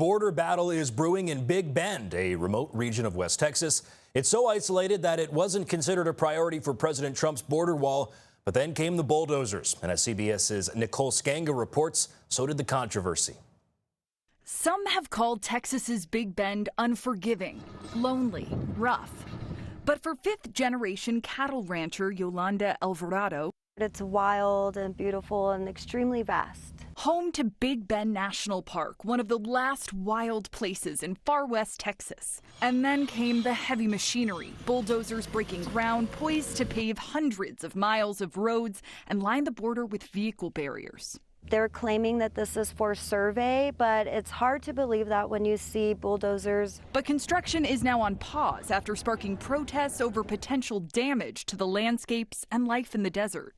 Border battle is brewing in Big Bend, a remote region of West Texas. It's so isolated that it wasn't considered a priority for President Trump's border wall. But then came the bulldozers. And as CBS's Nicole Skanga reports, so did the controversy. Some have called Texas's Big Bend unforgiving, lonely, rough. But for fifth-generation cattle rancher Yolanda Alvarado, it's wild and beautiful and extremely vast. Home to Big Bend National Park, one of the last wild places in far west Texas. And then came the heavy machinery, bulldozers breaking ground, poised to pave hundreds of miles of roads and line the border with vehicle barriers. They're claiming that this is for survey, but it's hard to believe that when you see bulldozers. But construction is now on pause after sparking protests over potential damage to the landscapes and life in the desert.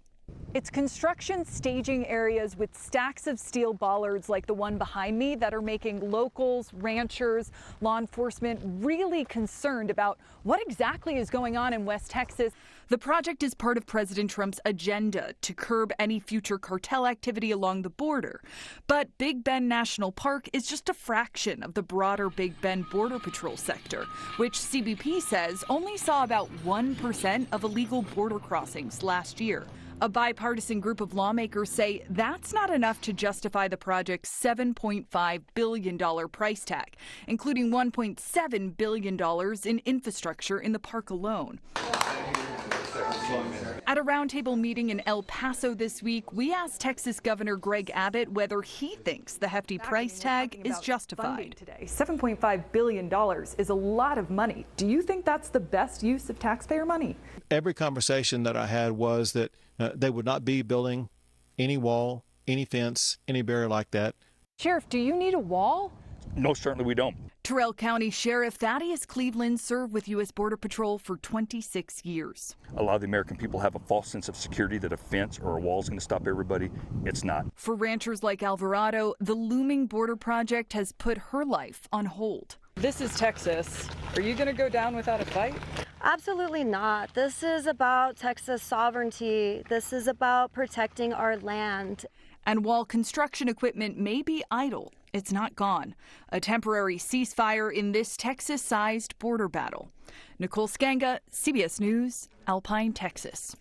It's construction staging areas with stacks of steel bollards like the one behind me that are making locals, ranchers, law enforcement really concerned about what exactly is going on in West Texas. The project is part of President Trump's agenda to curb any future cartel activity along the border. But Big Bend National Park is just a fraction of the broader Big Bend Border Patrol sector, which CBP says only saw about 1% of illegal border crossings last year. A bipartisan group of lawmakers say that's not enough to justify the project's $7.5 billion price tag, including $1.7 billion in infrastructure in the park alone. At a roundtable meeting in El Paso this week, we asked Texas Governor Greg Abbott whether he thinks the hefty price tag is justified. Today, $7.5 billion is a lot of money. Do you think that's the best use of taxpayer money? Every conversation that I had was that they would not be building any wall, any fence, any barrier like that. Sheriff, do you need a wall? No, certainly we don't. Terrell County Sheriff Thaddeus Cleveland served with U.S. Border Patrol for 26 years. A lot of the American people have a false sense of security that a fence or a wall is going to stop everybody. It's not. For ranchers like Alvarado, the looming border project has put her life on hold. This is Texas. Are you going to go down without a fight? Absolutely not. This is about Texas sovereignty. This is about protecting our land. And while construction equipment may be idle, it's not gone. A temporary ceasefire in this Texas-sized border battle. Nicole Skanga, CBS News, Alpine, Texas.